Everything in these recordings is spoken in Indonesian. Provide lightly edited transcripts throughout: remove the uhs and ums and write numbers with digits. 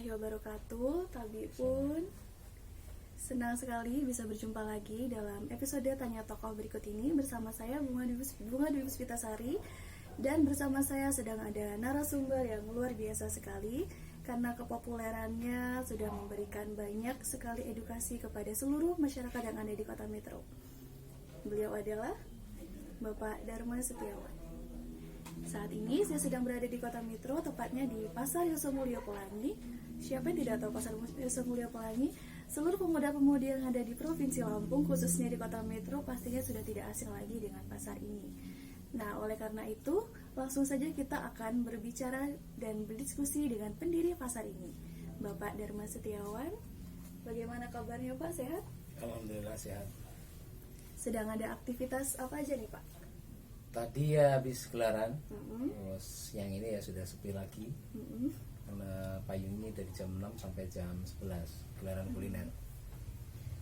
warahmatullahi wabarakatuh. Tabi pun senang sekali bisa berjumpa lagi dalam episode Tanya Tokoh berikut ini bersama saya Bunga Dwi Puspitasari, dan bersama saya sedang ada narasumber yang luar biasa sekali karena kepopulerannya sudah memberikan banyak sekali edukasi kepada seluruh masyarakat yang ada di Kota Metro. Beliau adalah Bapak Dharma Setiawan. Saat ini saya sedang berada di Kota Metro, tepatnya di Pasar Yosomulyo Pelangi. Siapa yang tidak tahu Pasar Yosomulyo Pelangi? Seluruh pemuda-pemudi yang ada di Provinsi Lampung, khususnya di Kota Metro, pastinya sudah tidak asing lagi dengan pasar ini. Nah, oleh karena itu, langsung saja kita akan berbicara dan berdiskusi dengan pendiri pasar ini, Bapak Dharma Setiawan. Bagaimana kabarnya Pak? Sehat? Alhamdulillah sehat. Sedang ada aktivitas apa aja nih Pak? Tadi ya habis gelaran, terus yang ini ya sudah sepi lagi, karena payung ini dari jam 6 sampai jam 11, gelaran kuliner.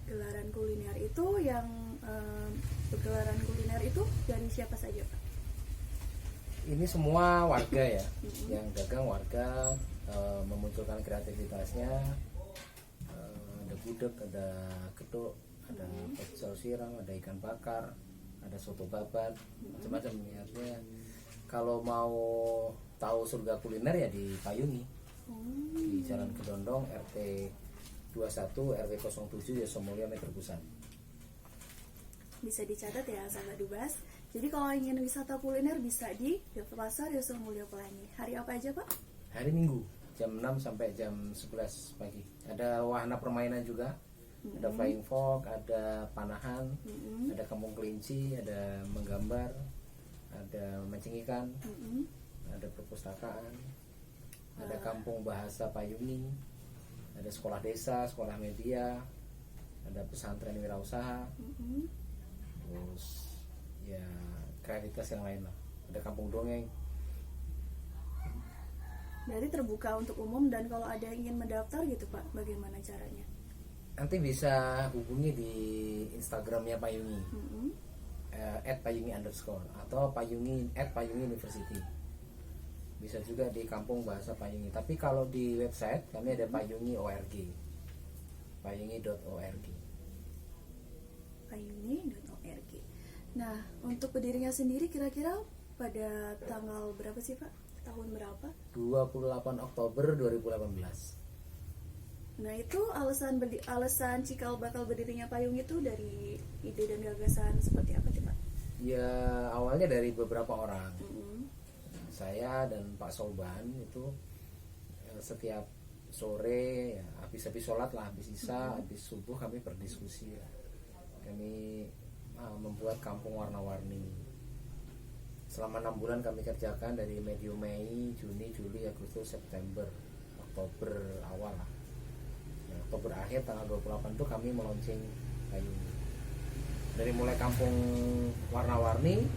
Gelaran kuliner itu gelaran kuliner itu dari siapa saja Pak? Ini semua warga ya, yang dagang warga, memunculkan kreativitasnya, ada gudeg, ada gedok, ada pecel sirang, ada ikan bakar, ada soto babat, macam-macam. Artinya kalau mau tahu surga kuliner ya di Payungi, di Jalan Kedondong RT 21 RW 07 Yosomulyo Metro Pusat. Bisa dicatat ya sahabat Dubas. Jadi kalau ingin wisata kuliner bisa di Pasar Yosomulyo Pelangi. Hari apa aja Pak? Hari Minggu jam 6 sampai jam 11 pagi. Ada wahana permainan juga. Ada flying fox, ada panahan, ada kampung kelinci, ada menggambar, ada mancing ikan, ada perpustakaan, ada kampung bahasa Payungi, ada sekolah desa, sekolah media, ada pesantren wirausaha, terus ya kreativitas yang lain lah, ada kampung dongeng. Berarti terbuka untuk umum, dan kalau ada yang ingin mendaftar gitu Pak, bagaimana caranya? Nanti bisa hubungi di Instagramnya Payungi, @payungi_ atau Payungi @payungi_university. Bisa juga di kampung bahasa Payungi. Tapi kalau di website kami ada payungi.org, payungi.org. Payungi.org. Nah, untuk berdirinya sendiri kira-kira pada tanggal berapa sih Pak? Tahun berapa? 28 Oktober 2018. Nah, itu alasan cikal bakal berdirinya Payung itu dari ide dan gagasan seperti apa sih Pak? Ya awalnya dari beberapa orang. Saya dan Pak Soban itu setiap sore ya, habis sholat lah, habis isya, habis subuh kami berdiskusi ya. Kami membuat kampung warna-warni. Selama 6 bulan kami kerjakan dari medium Mei, Juni, Juli, Agustus, September, Oktober awal lah. Oktober akhir tanggal 28 itu kami meluncing Payungi. Dari mulai kampung warna-warni,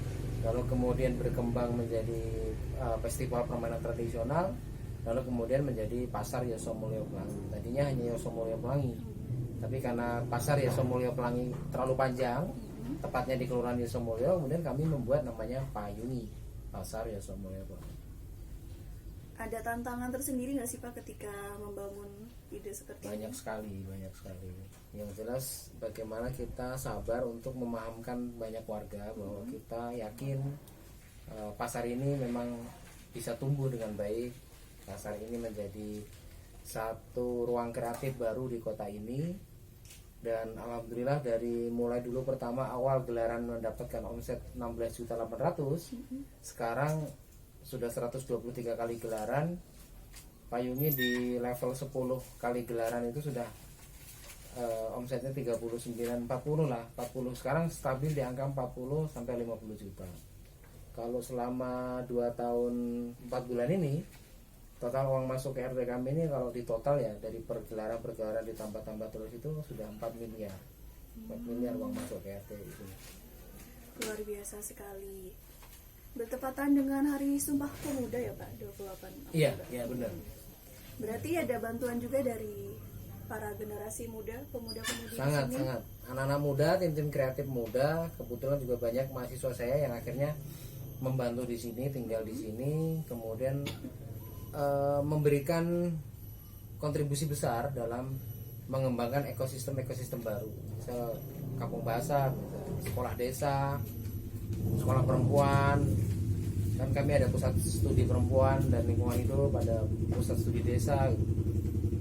lalu kemudian berkembang menjadi festival permainan tradisional, lalu kemudian menjadi Pasar Yosomulyo Pelangi. Tadinya hanya Yosomulyo Pelangi, tapi karena Pasar Yosomulyo Pelangi terlalu panjang, tepatnya di Kelurahan Yosomulyo, kemudian kami membuat namanya Payungi, Pasar Yosomulyo Pelangi. Ada tantangan tersendiri nggak sih Pak ketika membangun ide seperti ini? Banyak sekali. Yang jelas bagaimana kita sabar untuk memahamkan banyak warga bahwa kita yakin pasar ini memang bisa tumbuh dengan baik. Pasar ini menjadi satu ruang kreatif baru di kota ini. Dan alhamdulillah dari mulai dulu pertama awal gelaran mendapatkan omset 16.800.000, sekarang sudah 123 kali gelaran. Payungi di level 10 kali gelaran itu sudah omsetnya 39-40 lah, 40. Sekarang stabil di angka 40 sampai 50 juta. Kalau selama 2 tahun 4 bulan ini total uang masuk ke RT kami ini, kalau di total ya dari pergelaran ditambah-tambah terus itu sudah 4 miliar. 4 miliar uang masuk ke RT itu. Luar biasa sekali. Bertepatan dengan Hari Sumpah Pemuda ya Pak, 28 Oktober. Iya benar. Berarti ada bantuan juga dari para generasi muda, pemuda-pemudi di Sangat. sini? Anak-anak muda, tim-tim kreatif muda, kebetulan juga banyak mahasiswa saya yang akhirnya membantu di sini, tinggal di sini, kemudian memberikan kontribusi besar dalam mengembangkan ekosistem baru, misal kampung bahasa, misal sekolah desa, sekolah perempuan, dan kami ada pusat studi perempuan dan lingkungan hidup, ada pusat studi desa.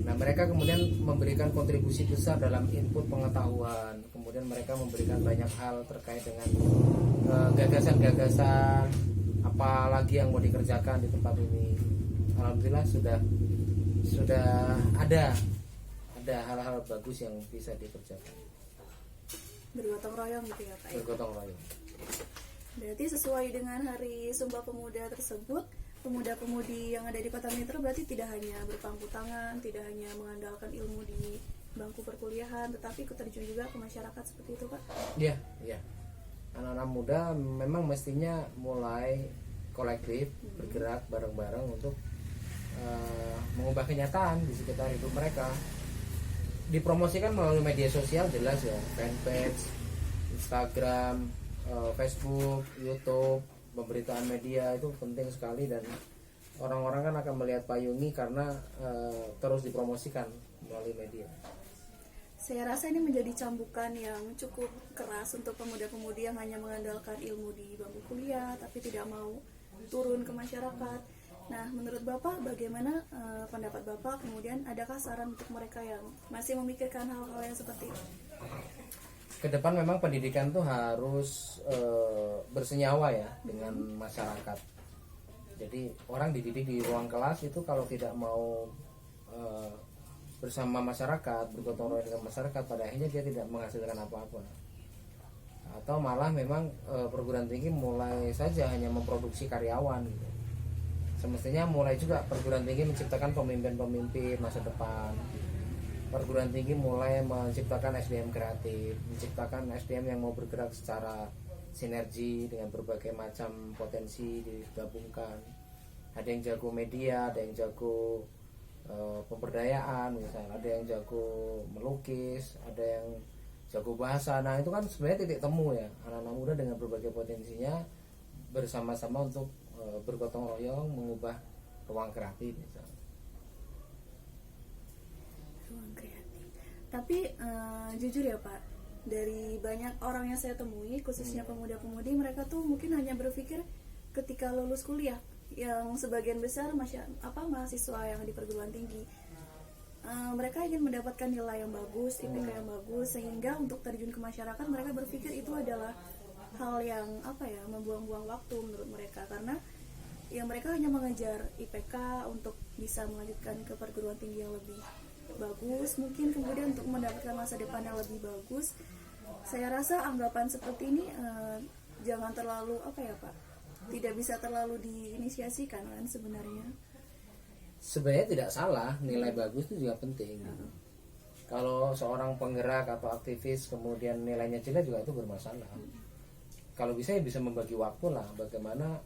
Nah, mereka kemudian memberikan kontribusi besar dalam input pengetahuan, kemudian mereka memberikan banyak hal terkait dengan gagasan-gagasan apa lagi yang mau dikerjakan di tempat ini. Alhamdulillah sudah ada hal-hal bagus yang bisa dikerjakan. Bergotong royong gitu ya Pak ya? Bergotong royong. Berarti sesuai dengan Hari Sumpah Pemuda tersebut, pemuda-pemudi yang ada di Kota Mitra berarti tidak hanya berpangku tangan, tidak hanya mengandalkan ilmu di bangku perkuliahan, tetapi ikut terjun juga ke masyarakat seperti itu Pak? Iya, iya. Anak-anak muda memang mestinya mulai kolektif, bergerak bareng-bareng untuk mengubah kenyataan di sekitar hidup mereka. Dipromosikan melalui media sosial jelas ya, fanpage, Instagram, Facebook, YouTube, pemberitaan media itu penting sekali, dan orang-orang kan akan melihat payungi karena terus dipromosikan melalui media. Saya rasa ini menjadi cambukan yang cukup keras untuk pemuda-pemudi yang hanya mengandalkan ilmu di bangku kuliah tapi tidak mau turun ke masyarakat. Nah, menurut Bapak bagaimana pendapat Bapak, kemudian adakah saran untuk mereka yang masih memikirkan hal-hal yang seperti itu? Ke depan memang pendidikan tuh harus bersenyawa ya dengan masyarakat. Jadi orang dididik di ruang kelas itu kalau tidak mau bersama masyarakat, bergotong royong dengan masyarakat, pada akhirnya dia tidak menghasilkan apa-apa. Atau malah memang perguruan tinggi mulai saja hanya memproduksi karyawan gitu. Semestinya mulai juga perguruan tinggi menciptakan pemimpin-pemimpin masa depan. Perguruan tinggi mulai menciptakan SDM kreatif, menciptakan SDM yang mau bergerak secara sinergi dengan berbagai macam potensi digabungkan. Ada yang jago media, ada yang jago pemberdayaan, misalnya ada yang jago melukis, ada yang jago bahasa. Nah, itu kan sebenarnya titik temu ya anak-anak muda dengan berbagai potensinya bersama-sama untuk bergotong royong mengubah ruang kreatif misalnya. Ruang kreatif. Tapi jujur ya Pak, dari banyak orang yang saya temui, khususnya pemuda-pemudi, mereka tuh mungkin hanya berpikir ketika lulus kuliah, yang sebagian besar mahasiswa yang di perguruan tinggi, mereka ingin mendapatkan nilai yang bagus, IPK yang bagus, sehingga untuk terjun ke masyarakat mereka berpikir itu adalah hal yang membuang-buang waktu menurut mereka, karena ya mereka hanya mengejar IPK untuk bisa melanjutkan ke perguruan tinggi yang lebih bagus, mungkin kemudian untuk mendapatkan masa depan yang lebih bagus. Saya rasa anggapan seperti ini jangan terlalu Pak, tidak bisa terlalu diinisiasikan kan sebenarnya. Sebenarnya tidak salah, nilai bagus itu juga penting. Kalau seorang penggerak atau aktivis kemudian nilainya jelek juga itu bermasalah. Kalau bisa ya bisa membagi waktu lah, bagaimana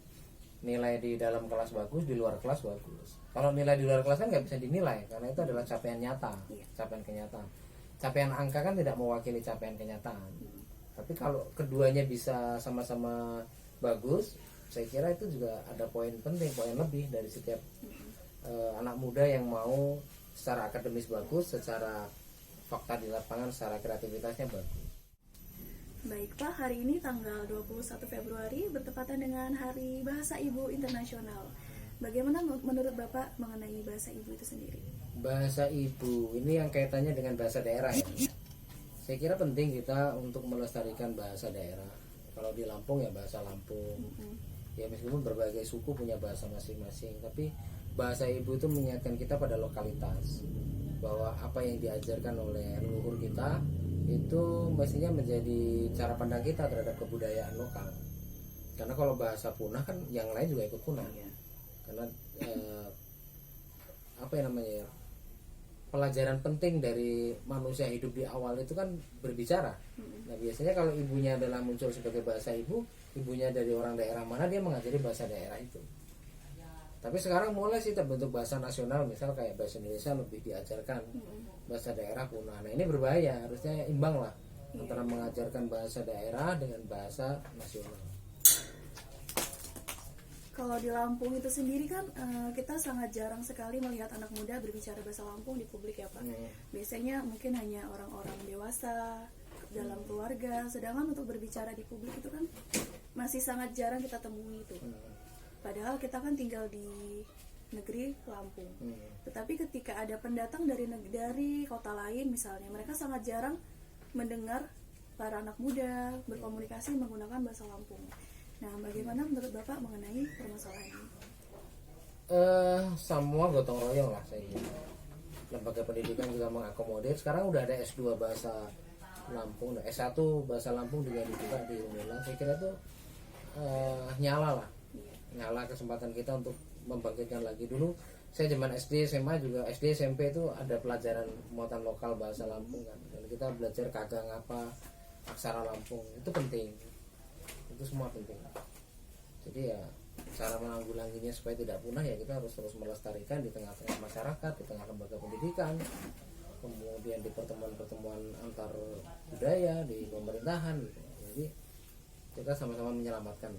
nilai di dalam kelas bagus, di luar kelas bagus. Kalau nilai di luar kelas kan nggak bisa dinilai karena itu adalah capaian nyata, capaian kenyataan. Capaian angka kan tidak mewakili capaian kenyataan. Tapi kalau keduanya bisa sama-sama bagus, saya kira itu juga ada poin penting, poin lebih dari setiap anak muda yang mau secara akademis bagus, secara fakta di lapangan, secara kreativitasnya bagus. Baik Pak, hari ini tanggal 21 Februari bertepatan dengan Hari Bahasa Ibu Internasional. Bagaimana menurut Bapak mengenai bahasa ibu itu sendiri? Bahasa ibu ini yang kaitannya dengan bahasa daerah ya. Saya kira penting kita untuk melestarikan bahasa daerah. Kalau di Lampung ya bahasa Lampung. Ya meskipun berbagai suku punya bahasa masing-masing, tapi bahasa ibu itu mengingatkan kita pada lokalitas, bahwa apa yang diajarkan oleh leluhur kita itu mestinya menjadi cara pandang kita terhadap kebudayaan lokal. Karena kalau bahasa punah kan yang lain juga ikut punah. Karena pelajaran penting dari manusia hidup di awal itu kan berbicara. Nah, biasanya kalau ibunya adalah muncul sebagai bahasa ibu, ibunya dari orang daerah mana, dia mengajari bahasa daerah itu. Tapi sekarang mulai sih terbentuk bahasa nasional, misal kayak bahasa Indonesia lebih diajarkan, bahasa daerah punah. Nah, ini berbahaya, harusnya imbang lah antara mengajarkan bahasa daerah dengan bahasa nasional. Kalau di Lampung itu sendiri kan kita sangat jarang sekali melihat anak muda berbicara bahasa Lampung di publik ya Pak. Biasanya mungkin hanya orang-orang dewasa dalam keluarga, sedangkan untuk berbicara di publik itu kan masih sangat jarang kita temui itu. Padahal kita kan tinggal di negeri Lampung. Tetapi ketika ada pendatang dari kota lain misalnya, mereka sangat jarang mendengar para anak muda berkomunikasi menggunakan bahasa Lampung. Nah, bagaimana menurut Bapak mengenai permasalahan ini? Semua gotong royong lah saya kira. Lembaga pendidikan juga mengakomodir. Sekarang udah ada S2 bahasa Lampung, S1 bahasa Lampung juga dibuka di Unila. Saya kira itu nyala lah, nyala kesempatan kita untuk membangkitkan lagi. Dulu saya zaman SD SMA juga, SD SMP itu ada pelajaran muatan lokal bahasa Lampung kan, dan kita belajar kagang apa, aksara Lampung, itu penting, itu semua penting. Jadi ya cara menanggulanginya supaya tidak punah ya kita harus terus melestarikan di tengah-tengah masyarakat, di tengah lembaga pendidikan, kemudian di pertemuan-pertemuan antar budaya di pemerintahan gitu. Jadi kita sama-sama menyelamatkan.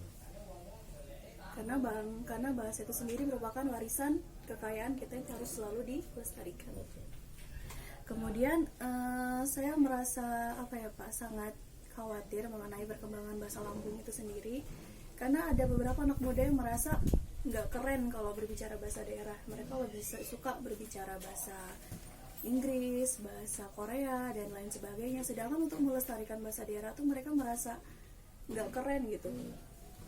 Karena bahasa itu sendiri merupakan warisan kekayaan kita yang harus selalu dilestarikan. Kemudian saya merasa sangat khawatir mengenai perkembangan bahasa Lampung itu sendiri, karena ada beberapa anak muda yang merasa nggak keren kalau berbicara bahasa daerah. Mereka lebih suka berbicara bahasa Inggris, bahasa Korea dan lain sebagainya. Sedangkan untuk melestarikan bahasa daerah tuh mereka merasa nggak keren gitu.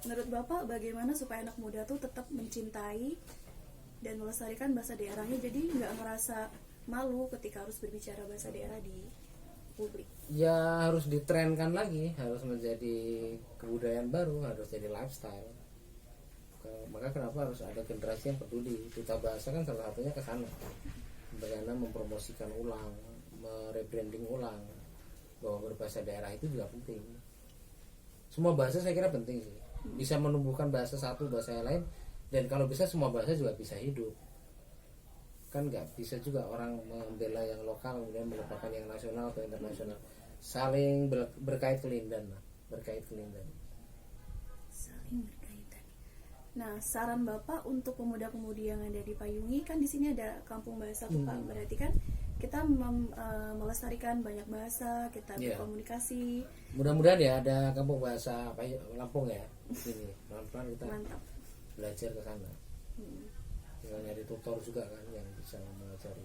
Menurut Bapak bagaimana supaya anak muda tuh tetap mencintai dan melestarikan bahasa daerahnya, jadi nggak ngerasa malu ketika harus berbicara bahasa daerah di publik? Ya harus ditrenkan lagi, harus menjadi kebudayaan baru, harus jadi lifestyle. Maka kenapa harus ada generasi yang peduli? Duta bahasa kan salah satunya ke sana, bagaimana mempromosikan ulang, merebranding ulang bahwa berbahasa daerah itu juga penting. Semua bahasa saya kira penting sih, bisa menumbuhkan bahasa satu, bahasa yang lain, dan kalau bisa semua bahasa juga bisa hidup. Kan nggak bisa juga orang membela yang lokal kemudian melupakan yang nasional atau internasional. Saling berkait kelindan. Saling berkaitan. Nah, saran Bapak untuk pemuda-pemudi yang ada di Payungi, kan di sini ada kampung bahasa tuh Pak. Berarti kan kita melestarikan banyak bahasa, kita berkomunikasi. Mudah-mudahan ya ada kampung bahasa Lampung ya di sini. Pelan-pelan kita belajar ke sana. Tinggal nyari tutor juga kan yang bisa mengajari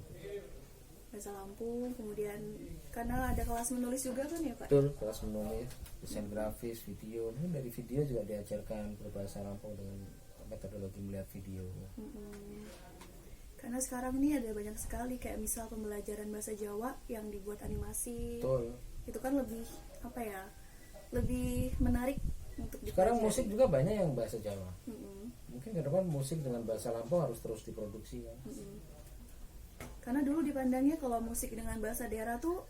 bahasa Lampung. Kemudian karena ada kelas menulis juga kan ya Pak? Betul, kelas menulis, desain grafis, video. Dari video juga diajarkan berbahasa Lampung dengan metodologi melihat video. Karena sekarang ini ada banyak sekali kayak misal pembelajaran bahasa Jawa yang dibuat animasi. Betul. Itu kan lebih lebih menarik untuk dipelajari. Sekarang musik juga banyak yang bahasa Jawa. Mungkin ke depan musik dengan bahasa Lampung harus terus diproduksi kan. Karena dulu dipandangnya kalau musik dengan bahasa daerah tuh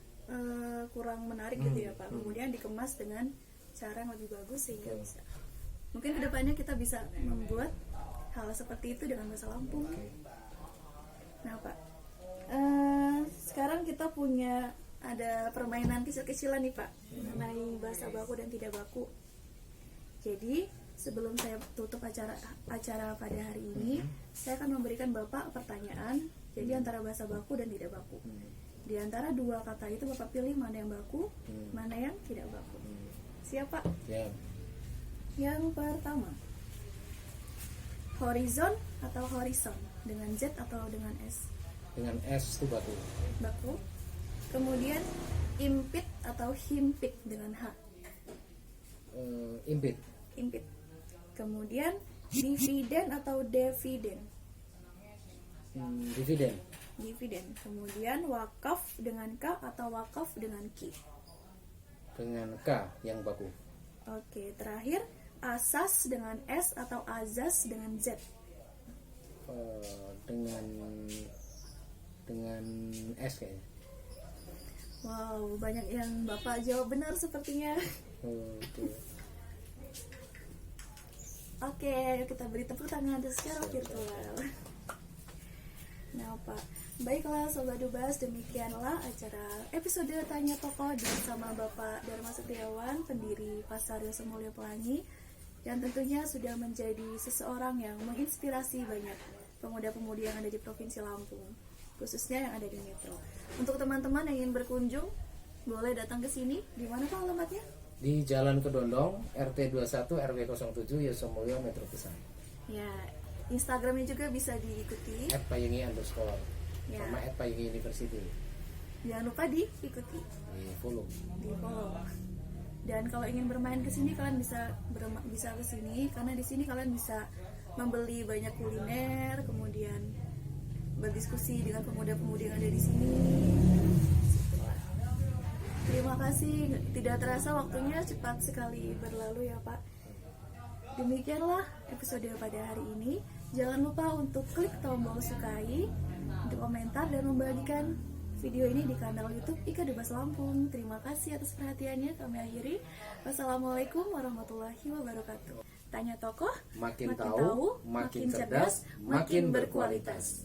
kurang menarik gitu ya Pak. Kemudian dikemas dengan cara yang lebih bagus sehingga bisa. Mungkin kedepannya kita bisa membuat hal seperti itu dengan bahasa Lampung. Nah Pak, sekarang kita punya ada permainan kecil-kecilan nih Pak mengenai bahasa baku dan tidak baku. Jadi sebelum saya tutup acara pada hari ini, saya akan memberikan Bapak pertanyaan. Jadi antara bahasa baku dan tidak baku. Di antara dua kata itu Bapak pilih mana yang baku, mana yang tidak baku. Siap Pak? Ya. Yang pertama, horizon atau horizon, dengan Z atau dengan S? Dengan S itu baku. Baku. Kemudian impit atau himpit dengan H? Impit. Impit. Kemudian dividen atau dividen? Dividen. Dividen. Kemudian wakaf dengan K atau wakaf dengan K? Dengan K yang baku. Oke, terakhir asas dengan S atau azas dengan Z? Dengan S kayaknya. Wow, banyak yang Bapak jawab benar sepertinya. Oke, ayo kita beri tepuk tangan secara virtual. Nah Pak, baiklah Sobat Dubas, demikianlah acara episode Tanya Tokoh bersama Bapak Dharma Setiawan, pendiri Pasar Yosemulyo Pelangi. dan tentunya sudah menjadi seseorang yang menginspirasi banyak pemuda-pemudi yang ada di Provinsi Lampung, khususnya yang ada di Metro. Untuk teman-teman yang ingin berkunjung, boleh datang ke sini. Di mana Pak alamatnya? Di Jalan Kedondong, RT 21 RW 07 Yosomulyo, Metro Pisang. Ya, Instagramnya juga bisa diikuti. @payungi_ Ya. sama @payungi University. Jangan lupa diikuti, Di follow. di follow. Dan kalau ingin bermain ke sini, kalian bisa ke sini, karena di sini kalian bisa membeli banyak kuliner, kemudian berdiskusi dengan pemuda-pemudi yang ada di sini. Terima kasih, tidak terasa waktunya cepat sekali berlalu ya Pak. Demikianlah episode pada hari ini. Jangan lupa untuk klik tombol sukai, untuk komentar dan membagikan video ini di kanal YouTube Ika Debas Lampung. Terima kasih atas perhatiannya. Kami akhiri. Wassalamualaikum warahmatullahi wabarakatuh. Tanya tokoh, Makin tahu, makin cerdas, makin berkualitas.